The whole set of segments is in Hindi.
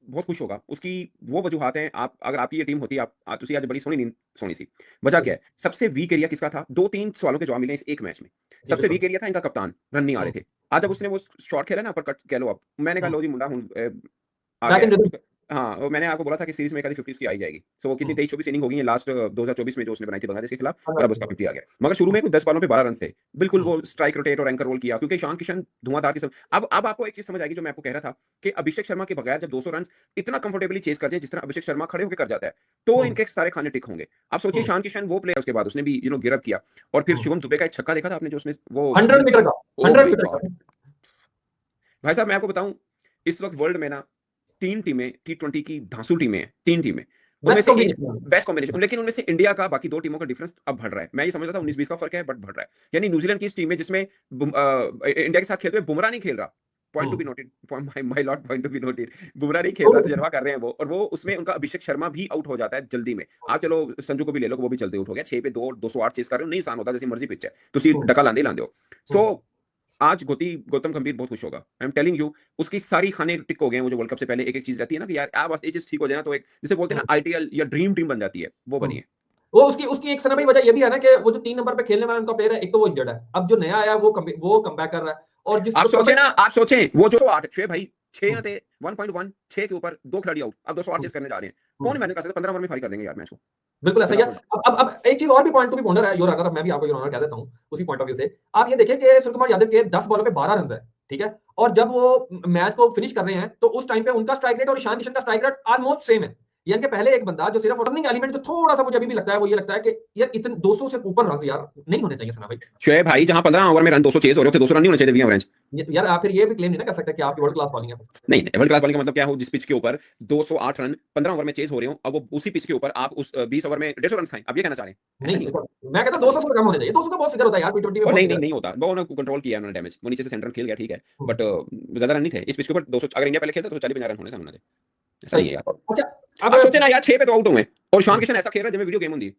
बहुत खुश होगा। उसकी वो वजूहात हैं, आप अगर आपकी ये टीम होती, आप तुसी आज बड़ी सोहनी नींद सोनी सी। वजह क्या है? सबसे वीक एरिया किसका था? 2-3 सवालों के जवाब मिले इस एक मैच में। जी सबसे बिल्कुल। वीक एरिया था इनका कप्तान, रन नहीं आ हुँ, रहे थे। आज जब हुँ, उसने वो शॉट खेला ना, अपरकट कह लो आप, मैंने कहा हुँ। लो जी मुंडा हुन आ बैक गया इन है। रिदम। हाँ, वो मैंने आपको बोला था कि सीरीज में एक आधी 50 उसकी आ ही जाएगी। सो वो कितनी हुँ, 23-24 इनिंग हो गई है लास्ट 2024 में जो उसने बनाई थी बांग्लादेश के खिलाफ, और अब उसका 50 आ गया। मगर शुरू हुँ, में कुछ 10 बॉलों पे 12 रन थे। बिल्कुल हुँ, वो स्ट्राइक रोटेट और एंकर रोल किया, क्योंकि ईशान किशन धुआंधार किस्म। अब आपको एक चीज़ समझ आएगी जो मैं आपको कह रहा था, कि अभिषेक शर्मा के बगैर जब 200 रन इतना कंफर्टेबली चेज़ करते हैं जिस तरह अभिषेक शर्मा खड़े होके कर जाता है, तो हुँ, इनके सारे खाने टिक होंगे। आप सोचिए हुँ, ईशान किशन वो प्लेयर, उसके बाद उसने भी गिव अप किया, और फिर हुँ। शिवम दुबे का एक छक्का देखा था आपने जो उसने वो 100 मीटर का, ओह 100 माय मीटर गॉड! का। भाई साहब मैं आपको बताऊं, इस वक्त वर्ल्ड में ना 3 टीमें T20 की धांसू टीमें हैं, 3 टीमें। उनमें बेस्ट से एक कॉम्बिनेशन। बेस्ट कॉम्बिनेशन, लेकिन उनमें से इंडिया का बाकी 2 टीमों का डिफरेंस अब बढ़ रहा है। मैं ये समझ रहा था 19-20 का फर्क है, बट बढ़ रहा है। यानी न्यूजीलैंड की इस टीम में जिसमें इंडिया के साथ खेलते हुए बुमराह नहीं खेल रहा। Point two hmm, be noted, my my Lord, point to be noted. Bumrah नहीं खेल तो रहा, तजर्बा कर रहे हैं वो, और वो उसमें उनका अभिषेक शर्मा भी आउट हो जाता है जल्दी में। आप चलो संजू को भी ले लो, वो भी जल्दी आउट हो गया। 6 पे 2 208 चेस कर रहे हो, नहीं आसान होता, जैसी मर्जी पिच है, तुसी हुँ, डका लांदे ही लांदे हो। हुँ, सो आज गौतम गंभीर बहुत खुश होगा। आई एम टेलिंग यू, उसकी सारी खाने टिक हो गए हैं। वो जो वर्ल्ड कप से पहले एक-एक चीज़ रहती है ना, कि यार बस ये चीज़ ठीक हो जाए ना, तो एक जिसे बोलते हैं हुँ, ना आइडियल या ड्रीम टीम बन जाती है, वो हुँ। बनी है। वो उसकी उसकी एक सना भाई वजह ये भी है ना कि वो जो 3 नंबर पे खेलने वाला उनका प्लेयर है, एक तो वो इंजर्ड है। अब जो नया आया है वो कमबैक कर रहा है और जिस आप जो सोचे प्रबल ना, आप सोचें वो जो 8 6 भाई 6 हुँ, या थे 1.1 6 के ऊपर 2 खिलाड़ी आउट, अब 208 हुँ, चेस करने जा रहे हैं। कौन हुँ। इमेजिन कर सकता है 15 ओवर में फाइल कर देंगे यार मैच को। बिल्कुल ऐसा ही है। फटाफट। अब एक चीज़ और भी पॉइंट टू बी पॉन्डर है योर ऑनर, मैं भी आपको योर ऑनर कह देता हूँ, उसी पॉइंट ऑफ व्यू से। आप ये देखिए कि सूर्यकुमार यादव के 10 बॉलों पे 12 रन्स है, ठीक है? और जब वो मैच को फिनिश कर रहे हैं, तो उस टाइम पे उनका स्ट्राइक रेट और ईशान किशन का स्ट्राइक रेट ऑलमोस्ट सेम है। यानी कि पहले एक बंदा जो सिर्फ रनिंग एलिमेंट जो थोड़ा-सा मुझे अभी भी लगता है, वो ये लगता है कि यार इतने 200 से ऊपर रन्स यार नहीं होने चाहिए सना भाई। शोएब भाई जहां 15 ओवर में रन 200 चेज हो रहे थे, 200 रन नहीं होने चाहिए वी एवरेज। य यार आप फिर ये भी क्लेम नहीं ना कर सकते कि आपकी वर्ल्ड क्लास बॉलिंग है। नहीं, वर्ल्ड क्लास बॉलिंग का मतलब क्या हो, जिस पिच के ऊपर 208 रन 15 ओवर में चेज हो रहे हो, अब वो उसी पिच के ऊपर आप उस 20 ओवर में 150 रन खाएं, अब ये कहना चाह रहे हैं? ऐसा नहीं, नहीं होगा। देखो मैं कहता हूँ ऐसा नहीं 200 होगा। से कम होने चाहिए। 200 का बहुत फिगर होता है यार, टी20 में और बहुत नहीं फिगर नहीं है। नहीं होता, वो उन्होंने कंट्रोल किया उन्होंने डैमेज, वो नीचे से सेंटर खेल गया, ठीक है, हुँ, बट ज्यादा रन नहीं थे इस पिच के ऊपर। 200 अगर इंडिया पहले खेलता तो 40-50 रन होने से होना थे। ऐसा सही। नहीं है यार। अच्छा आप अब सोचे ना यार 6 पे तो आउट हुए, और ईशान हुँ। किशन ऐसा खेल रहा है जब वीडियो गेम होती है।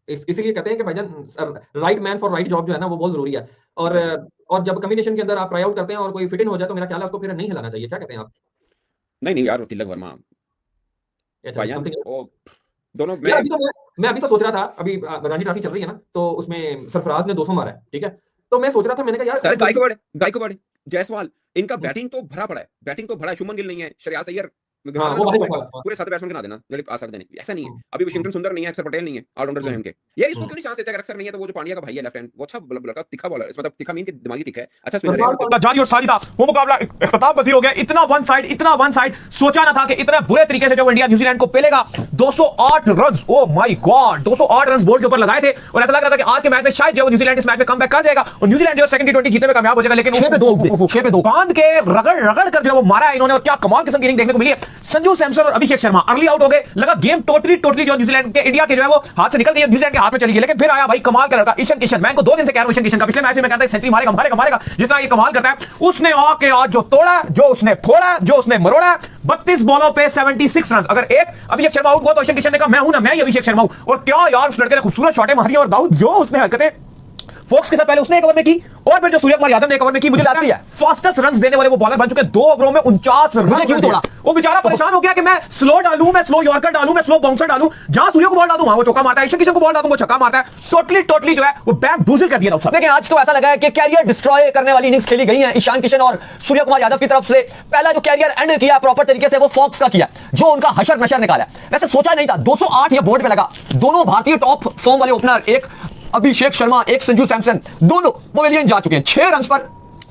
इसीलिए कहते हैं कि भाईजान right man for right job जो है ना वो बहुत ज़रूरी है। और एग्जैक्टली। और जब कॉम्बिनेशन के अंदर आप ट्राई आउट करते हैं और कोई फिट इन हो जाए तो मेरा ख्याल है उसको फिर नहीं हिलाना चाहिए। क्या कहते हैं आप? नहीं नहीं यार, तिलक वर्मा अच्छा भाईजान समथिंग वो दोनों यार मैं। मैं अभी तो सोच रहा था अभी रणजी ट्रॉफी चल रही है ना तो उसमें सरफराज ने 200 मारा है, ठीक है? तो मैं सोच रहा था मैंने कहा यार सर अगर गलती गायकवाड़ जायसवाल, इनका हुँ, बैटिंग तो भरा पड़ा है, बैटिंग तो भरा है। शुभमन गिल नहीं है, श्रेयस अय्यर गिना हाँ, देना वो तो भाई पूरे बैठा हुआ है। हाँ, पूरे 7 बैट्समैन गिना देना जो आ सकते नहीं, ऐसा नहीं है। हुँ, अभी हुँ, वाशिंगटन सुंदर नहीं है, अक्षर पटेल नहीं है, ऑलराउंडर जो हुँ, है उनके। यार इसको हुँ। क्यों नहीं चांस देते? अगर अक्षर नहीं है तो वो जो पांड्या का भाई है लेफ्ट हैंड, वो अच्छा लड़का, तिखा बॉलर, मतलब तिखा मीन के दिमागी तिखा है, अच्छा स्पिनर है कृपाल वो। पांड्या जारी और साजिदा वो मुकाबला इख्तिताम पसीर हो गया। इतना वन साइड सोचा ना था कि इतने बुरे तरीके से जब इंडिया न्यूजीलैंड को पेलेगा। 208 run, oh my God, 208 run board के ऊपर लगाए थे और ऐसा लग रहा था कि आज के मैच में शायद जो न्यूजीलैंड इस मैच में कमबैक कर जाएगा और न्यूजीलैंड जो सेकंड टी20 जीतने में कामयाब हो जाएगा। लेकिन 6 पे 2 बांध के रगड़ रगड़ कर जो वो मारा है इन्होंने, और क्या कमाल किस्म की इनिंग देखने को मिली है। संजू सैमसन और अभिषेक शर्मा अर्ली आउट हो गए, लगा गेम टोटली जो न्यूजीलैंड के इंडिया के जो है वो हाथ से निकल गई, न्यूजीलैंड के हाथ में चली गई। लेकिन फिर आया भाई कमाल का लड़का ईशान किशन। मैं इनको 2 दिन से कह रहा हूं ईशान किशन का, पिछले मैच में मैं कहता था सेंचुरी मारेगा जिस तरह ये कमाल करता है। उसने आके आज जो तोड़ा, जो उसने फोड़ा, जो उसने मरोड़ा, 32 बॉलों पे 76 रन। अगर एक अभिषेक शर्मा आउट हुआ तो ईशान किशन ने कहा मैं हूं ना, मैं ही अभिषेक शर्मा हूं। और क्या यार उस लड़के ने खूबसूरत शॉटें मारी, और दाऊद जो उसने हरकतें फोक्स के साथ पहले उसने एक ओवर में की और फिर जो सूर्यकुमार यादव ने एक ओवर में की, मुझे लगता है फास्टेस्ट रन्स देने वाले वो बॉलर बन चुके हैं। 2 ओवरों में 49 रन क्यों तोड़ा। वो बेचारा परेशान हो गया कि मैं स्लो डालूं, मैं स्लो यॉर्कर डालूं, मैं स्लो बाउंसर डालूं, जहां सूर्य को बॉल डालूं वहां वो चौका मारता है, ईशान किशन को बॉल डालूं वो छक्का मारता है। टोटली जो है वो बैक बूजल कर दिया। लेकिन आज तो ऐसा लगा है कि कैरियर डिस्ट्रॉय करने वाली इनिंग्स खेली गई हैं ईशान किशन और सूर्यकुमार यादव की तरफ से। पहला जो कैरियर एंड किया प्रॉपर तरीके से वो फॉक्स का किया, जो उनका हशर नशर निकाला। वैसे सोचा नहीं था 208 ये बोर्ड पे लगा। दोनों भारतीय टॉप फॉर्म वाले ओपनर, एक अभिषेक शर्मा, एक संजू सैमसन, दोनों पवेलियन जा चुके हैं। 6 रन पर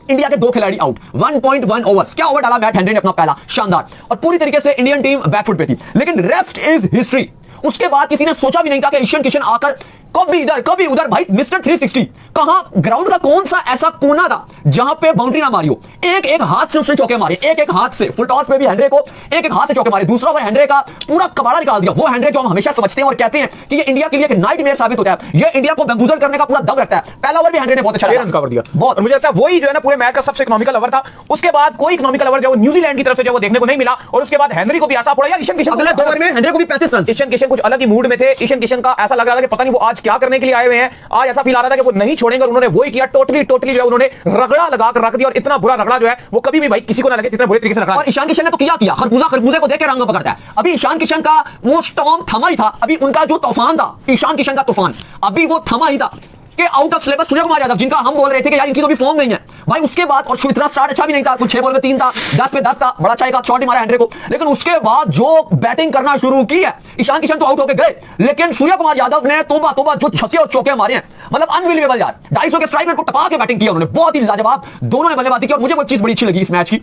इंडिया के 2 खिलाड़ी आउट। 1.1 ओवर्स, क्या ओवर डाला मैट हेनरी ने अपना पहला, शानदार। और पूरी तरीके से इंडियन टीम बैकफुट पे थी। लेकिन रेस्ट इज हिस्ट्री। उसके बाद किसी ने सोचा भी नहीं था कि ईशान किशन आकर कभी इधर कभी उधर, भाई मिस्टर 360 कहां, ग्राउंड का कौन सा ऐसा कोना था जहां पे बाउंड्री ना मारी हो। एक हाथ से उसने चौके मारे, एक हाथ से फुल टॉस पे भी हेनरी को एक हाथ से चौके मारे। दूसरा ओवर हेनरी का पूरा कबाड़ा निकाल दिया। वो हेनरी जो हम हमेशा समझते हैं और कहते हैं कि ये इंडिया के लिए एक नाइटमेयर साबित होता है, ये इंडिया को बैम्बूजल करने का पूरा दम रखता है। पहला ओवर भी हेनरी ने बहुत अच्छा 6 रन कवर दिया बहुत, और मुझे लगता है वही जो है ना पूरे मैच का सबसे इकोनॉमिकल ओवर था। उसके बाद कोई इकोनॉमिकल ओवर जो न्यूजीलैंड की तरफ से जो वो देखने को नहीं मिला, और उसके बाद हेनरी को भी ऐसा पड़ा यार ईशान किशन अगले 2 ओवर में हेनरी को भी 35 रन। ईशान किशन कुछ अलग ही मूड में थे। ईशान किशन का ऐसा लग रहा था कि पता नहीं वो आज क्या करने के लिए आए हुए हैं, आज ऐसा फील आ रहा था कि वो नहीं छोड़ेंगे और उन्होंने वही किया। टोटली जो है उन्होंने रगड़ा लगा कर रख दिया, और इतना बुरा रगड़ा जो है वो कभी भी भाई किसी को ना लगे जितना बुरे तरीके से रगड़ा। और ईशान किशन ने तो किया खरबूजे को देख के रंग पकड़ता है। अभी ईशान किशन का वो स्टॉर्म थमा ही था, अभी उनका जो तूफान था, ईशान किशन का तूफान अभी वो थमा ही था कि out of syllabus Surya Kumar Yadav, जिनका हम बोल रहे थे कि यार इनकी तो भी फॉर्म नहीं है भाई, उसके बाद और इतना स्टार्ट अच्छा भी नहीं था, कुछ 6 बॉल में 3 था, 10 पे 10 था, बड़ा अच्छा एक शॉट ही मारा हेनरी को, लेकिन उसके बाद जो बैटिंग करना शुरू की है, ईशान किशन तो आउट होकर गए, लेकिन सूर्य कुमार यादव ने तोबा जो छक्के और चौके मारे हैं, मतलब अनबिलीवेबल यार। 250 के स्ट्राइक रेट को टपा के बैटिंग किया उन्होंने, बहुत ही लाजवाब दोनों ने बल्लेबाजी की। और मुझे वो चीज बड़ी अच्छी लगी इस मैच की,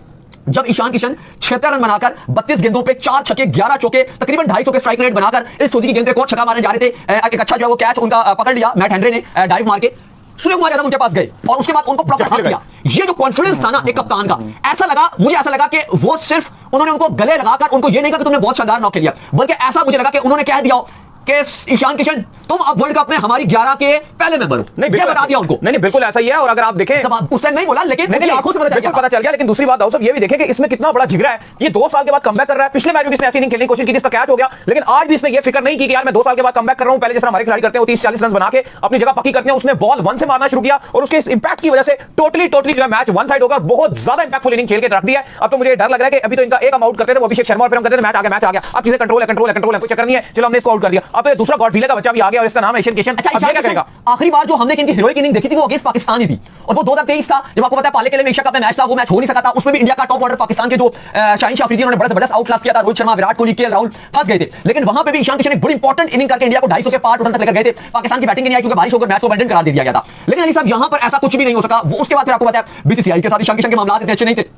जब ईशान किशन 76 रन बनाकर 32 गेंदों पे 4 छक्के 11 चौके तकरीबन 250 के स्ट्राइक रेट बनाकर इस सऊदी की गेंद पे कोच छक्का मारने जा रहे थे, एक अच्छा जो है वो कैच उनका पकड़ लिया मैट हेनरी ने डाइव मार के, सूर्य कुमार यादव उनके पास गए और उसके बाद उनको प्रॉपर हक किया। ये जो कॉन्फिडेंस था ना एक कप्तान का, मुझे ऐसा लगा कि वो सिर्फ उन्होंने उनको गले लगाकर उनको ये नहीं कहा कि तुमने बहुत शानदार नॉक खेल दिया, बल्कि ऐसा मुझे लगा कि उन्होंने कह दिया कि ईशान किशन तुम अब वर्ल्ड कप में हमारी 11 के पहले मेंबर हो, नहीं ये बता दिया उनको। नहीं बिल्कुल ऐसा ही है। और अगर आप देखें उस टाइम नहीं बोला, लेकिन आंखों से पता चल गया। लेकिन दूसरी बात साहब ये भी देखें कि इसमें कितना बड़ा जिगरा है, ये 2 साल के बाद कमबैक कर रहा है। पिछले मैच में इसने ऐसी इनिंग खेलने की कोशिश की, इसका कैच हो गया, लेकिन आज भी इसने ये फिक्र नहीं की कि यार मैं 2 साल के बाद कमबैक कर रहा हूं। पहले जिस तरह हमारे खिलाड़ी करते हैं 30-40 रन बना के अपनी जगह पक्की करते हैं, उसने बॉल 1 से मारना शुरू किया और उसके इस इंपैक्ट की वजह से टोटली जो मैच 1 साइड होकर बहुत ज्यादा इंपैक्टफुल इनिंग खेल के रख दिया है। अब तो मुझे डर लग रहा है कि अभी तो इनका एक हम आउट करते थे वो अभिषेक शर्मा, और फिर हम कहते थे मैच आ गया, अब चीजें कंट्रोल है, कोई चक्कर नहीं है, चलो हमने इसको आउट कर दिया। अब दूसरा गॉडजिला का बच्चा भी आ गया और इसका नाम है ईशान किशन। अच्छा, आखिरी बार जो हमने इनकी हीरोइक इनिंग देखी थी वो अगेंस्ट पाकिस्तान ही थी, और वो 2023 था, जब आपको पता है पाले के लिए एशिया कप में मैच था, वो मैच हो नहीं सका था। उसमें भी इंडिया का टॉप ऑर्डर पाकिस्तान के जो शाहीन शाह अफरीदी, उन्होंने बड़ा जबरदस्त आउट क्लास किया था, रोहित शर्मा, विराट कोहली, केएल राहुल फंस गए थे, लेकिन वहां पे भी ईशान किशन एक बड़ी इंपॉर्टेंट इनिंग करके इंडिया को 250 के पार टोटल तक लेकर गए थे। पाकिस्तान की बैटिंग नहीं आई क्योंकि बारिश होकर मैच को अबैंडन करा दिया गया था, लेकिन अली साहब यहां पर ऐसा कुछ भी नहीं हो सका। वो उसके बाद फिर आपको पता है बीसीसीआई के साथ ईशान किशन के मामला इतने अच्छे नहीं थे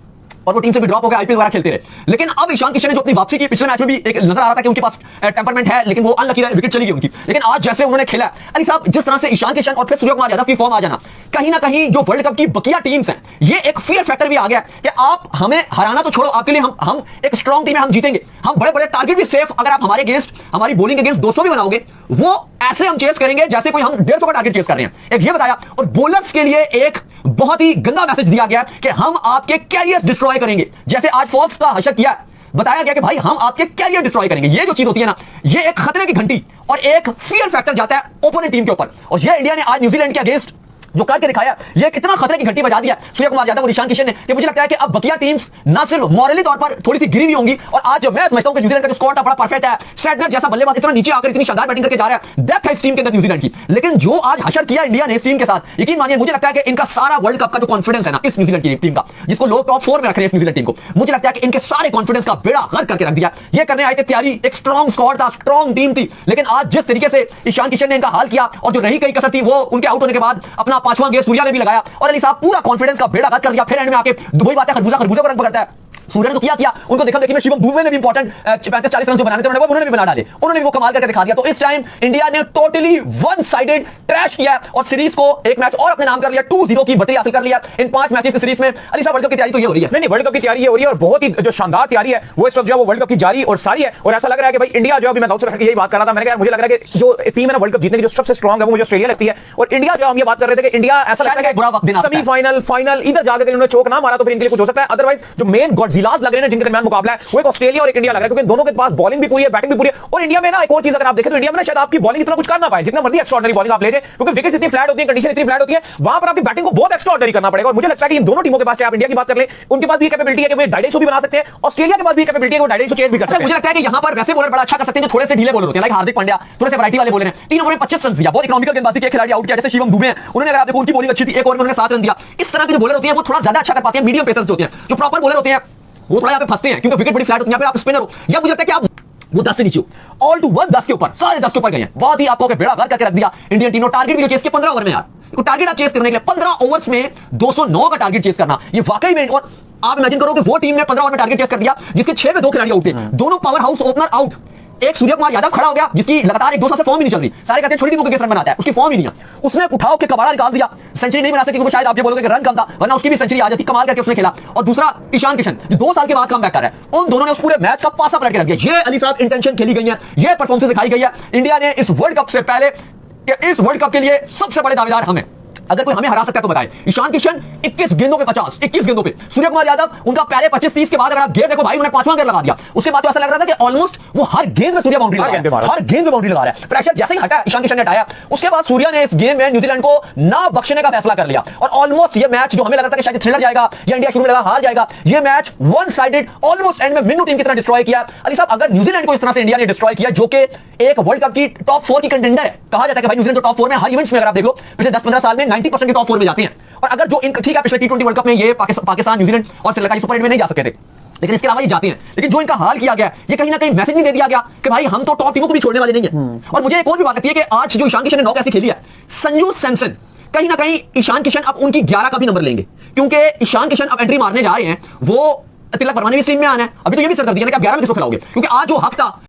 और वो टीम से भी ड्रॉप हो गए, आईपीएल वगैरह खेलते रहे। लेकिन अब ईशान किशन ने जो अपनी वापसी की, पिछले मैच में भी एक नजर आ रहा था कि उनके पास टेम्परमेंट है, लेकिन वो अनलकी रहे, विकेट चली गई उनकी। लेकिन आज जैसे उन्होंने खेला, अली साहब जिस तरह से ईशान किशन और फिर सूर्य कुमार यादव की फॉर्म आ जाना, कहीं ना कहीं जो वर्ल्ड कप की बकिया टीम्स हैं, ये एक फियर फैक्टर भी आ गया कि आप हमें हराना तो छोड़ो, आपके लिए हम एक स्ट्रॉन्ग टीम है, हम जीतेंगे, हम बड़े बड़े टारगेट भी सेफ, अगर आप हमारे अगेंस्ट, हमारी बॉलिंग अगेंस्ट 200 भी बनाओगे, वो ऐसे हम चेस करेंगे जैसे कोई हम 150 का टारगेट चेस कर रहे हैं। एक ये बताया, और बॉलर्स के लिए एक बहुत ही गंदा मैसेज दिया गया कि हम आपके कैरियर डिस्ट्रॉय करेंगे, जैसे आज फॉक्स का हशर किया, बताया गया कि भाई हम आपके कैरियर डिस्ट्रॉय करेंगे। ये जो चीज होती है ना, ये एक खतरे की घंटी और एक फियर फैक्टर जाता है ओपोनेंट टीम के ऊपर, और ये इंडिया ने आज न्यूजीलैंड के अगेंस्ट जो करके दिखाया, ये कितना खतरे की घंटी बजा दिया सूर्य कुमार यादव और ईशान किशन ने, कि मुझे लगता है कि अब बकिया टीम्स ना सिर्फ मॉरली तौर पर थोड़ी सी गिरी हुई होंगी, और आज जो मैं समझता हूं कि न्यूजीलैंड का जो स्क्वाड था बड़ा परफेक्ट है, स्ट्रैटनर जैसा बल्लेबाज इतना नीचे आकर इतनी शानदार बैटिंग करके जा रहा है, डेप्थ है इस टीम के अंदर न्यूजीलैंड की। लेकिन जो आज हशर किया इंडिया ने इस टीम के साथ, यकीन मानिए मुझे लगता है कि इनका सारा वर्ल्ड कप का जो कॉन्फिडेंस है ना इस न्यूजीलैंड की टीम का, जिसको लोग टॉप 4 में रख रहे हैं इस न्यूजीलैंड टीम को, मुझे लगता है कि इनके सारे कॉन्फिडेंस का बेड़ा गर्क करके रख दिया। ये करने आए थे तैयारी, एक स्ट्रॉन्ग स्क्वाड था, स्ट्रॉन्ग टीम थी, लेकिन आज जिस तरीके से ईशान किशन ने इनका हाल किया और जो रही कई कसर थी वो उनके आउट होने के बाद अपना 5वां गेयर सूर्या ने भी लगाया, और अली साहब पूरा कॉन्फिडेंस का बेड़ा गर्क कर दिया। फिर एंड में आके वही बात है, खरबूजा को रंग पकड़ता है। सूर्य ने तो किया उनको देखा देखी में शिवम दुबे ने भी इंपॉर्टेंट 35-40 रन बनाने थे, उन्होंने भी बना डाले, उन्होंने भी वो कमाल करके दिखा दिया। तो इस टाइम इंडिया ने टोटली वन साइडेड ट्रैश किया और सीरीज को एक मैच और अपने नाम कर लिया, 2-0 की बढ़त हासिल कर लिया इन 5 मैचेस की सीरीज में। अली साहब वर्ल्ड कप की तैयारी तो ये हो रही है, नहीं वर्ल्ड कप की तैयारी ये हो रही है, और बहुत ही जो शानदार तैयारी है वो इस वक्त जो है वो वर्ल्ड कप की जारी और सारी है। और ऐसा लग रहा है कि भाई इंडिया जो अभी मैं दाऊद से यही बात कर रहा था, मैंने कहा मुझे लग रहा है कि जो टीम है ना वर्ल्ड कप जीतने की जो सबसे स्ट्रॉन्ग है वो मुझे ऑस्ट्रेलिया लगती है, और इंडिया जो हम ये बात कर रहे थे कि इंडिया ऐसा लगता है कि सेमीफाइनल फाइनल इधर जाकर इन्होंने चोक ना मारा तो फिर इनके लिए कुछ हो सकता है। अदरवाइज जो मेन गॉडजिलास लग रहे हैं जिनके दरमियान मुकाबला है वो एक ऑस्ट्रेलिया और एक इंडिया लग रहा है, क्योंकि दोनों के पास बॉलिंग भी पूरी है, बैटिंग भी पूरी है। और इंडिया में ना एक और चीज अगर आप देखें तो इंडिया में ना शायद आपकी बॉलिंग इतना कुछ कर ना पाए, जितना मर्जी एक्स्ट्राऑर्डिनरी बॉलिंग आप ले जाए, क्योंकि विकेट्स इतनी फ्लैट होती है, कंडीशन इतनी फ्लैट होती है, वहां पर आपकी बैटिंग को बहुत एक्स्ट्राऑर्डिनरी करना पड़ेगा। और मुझे लगता है कि इन दोनों टीमों के पास, चाहे आप इंडिया की बात कर ले, उनके पास भी कैपेबिलिटी है कि वो 250 भी बना सकते हैं, ऑस्ट्रेलिया के पास भी कैपेबिलिटी है वो 250 चेज भी कर सकते हैं। मुझे लगता है कि यहां पर वैसे बॉलर बड़ा अच्छा कर सकते हैं जो थोड़े से ढीले बॉलर होते हैं, लाइक हार्दिक पांड्या, थोड़े से वैरायटी वाले बॉलर हैं। 3 ओवर में 25 रन दिया, बहुत इकोनॉमिकल गेंदबाजी के खिलाड़ी आउट किया, जैसे शिवम दुबे हैं, उन्होंने अगर आप देखो उनकी बॉलिंग अच्छी थी, 1 ओवर में उन्होंने 7 रन दिया। इस तरह के जो बॉलर होते हैं वो थोड़ा ज्यादा अच्छा कर पाते हैं, मीडियम पेसर्स होते हैं, जो प्रॉपर बॉलर होते हैं वो थोड़ा यहाँ पे फंसते हैं क्योंकि विकेट बड़ी फ्लैट होती है। यहाँ पे आप स्पिनर हो, या मुझे लगता है कि आप वो 10 से नीचे हो, ऑल टू वन 10 के ऊपर, सारे 10 के ऊपर गए हैं। बहुत ही आपको बेड़ा गर्क करके रख दिया इंडियन टीम ने। टारगेट भी जो चेस किया 15 ओवर में यार, टारगेट आप चेस करने के लिए 15 ओवर्स में 209 का टारगेट चेस करना, ये वाकई में। और आप इमेजिन करो कि वो टीम ने 15 ओवर में टारगेट चेस कर दिया जिसके 6 में 2 खिलाड़ी आउट थे, दोनों पावर हाउस ओपनर आउट। एक सूर्य कुमार यादव खड़ा हो गया जिसकी लगातार 1-2 साल से फॉर्म ही नहीं चल रही, सारे कहते हैं छोटी टीमों के रन बनाता है, उसकी फॉर्म ही नहीं है, उसने उठाओ के कबाड़ा निकाल दिया। सेंचुरी नहीं बना सके क्योंकि शायद आप ये बोलोगे कि रन कम था, वरना उसकी भी सेंचुरी आ जाती, कमाल करके उसने खेला। और दूसरा ईशान किशन जो 2 साल के बाद कमबैक कर रहा है, उन दोनों ने उस पूरे मैच का पासा पलट के रख दिया। ये अली साहब इंटेंशन खेली गई है, ये परफॉर्मेंस दिखाई गई है। इंडिया ने इस वर्ल्ड कप से पहले कि इस वर्ल्ड कप के लिए सबसे बड़े दावेदार हम हैं, अगर कोई हमें हरा सकता है तो बताए। ईशान किशन 21 गेंदों पे 50, 21 गेंदों पे। सूर्य कुमार यादव उनका पहले 25-30 के बाद अगर आप गेंद देखो भाई, उन्होंने 5वां गेंद लगा दिया। उसके बाद तो ऐसा लग रहा था कि ऑलमोस्ट वो हर गेंद में सूर्य बाउंड्री लगा रहा है, हर गेंद में बाउंड्री लगा रहा है। प्रेशर जैसे ही हटा ईशान किशन ने हटाया, उसके बाद सूर्य ने इस गेम में न्यूजीलैंड को ना बख्शने का फैसला कर लिया और ऑलमोस्ट ये मैच जो हमें लग रहा था कि शायद थ्रिलर जाएगा या इंडिया शुरू में लगा हार जाएगा, ये match one sided almost and में मिन्नू टीम की तरह डिस्ट्रॉय किया। अली साहब, अगर न्यूजीलैंड को इस तरह से इंडिया ने डिस्ट्रॉय किया, जो कि एक वर्ल्ड कप की टॉप 4 की कंटेंडर है, कहा जाता है कि भाई न्यूजीलैंड तो टॉप 4 में हर इवेंट्स में, अगर आप देख लो पिछले 10-15 साल में 90% के टॉप 4 में जाते हैं। और अगर जो इनका ठीक है, पिछले T20 वर्ल्ड कप में ये पाकिस्तान, न्यूजीलैंड और श्रीलंका सुपर 8 में नहीं जा सकते थे, लेकिन इसके अलावा ये जाते हैं। लेकिन जो इनका हाल किया गया, ये कहीं ना कहीं मैसेज नहीं दे दिया गया कि भाई हम तो टॉप टीमों को भी छोड़ने वाले नहीं है। और मुझे एक और भी बात लगती है कि आज जो ईशान किशन ने नॉक ऐसी खेली है, संजू सैमसन कहीं ना कहीं ईशान किशन अब उनकी 11 का भी नंबर लेंगे, क्योंकि ईशान किशन अब एंट्री मारने जा रहे हैं। वो तिलक वर्मा ने भी स्ट्रीम में आना है, अभी तो ये भी सर कर दिया ना कि आप 11 में किसको खिलाओगे, क्योंकि आज जो हक था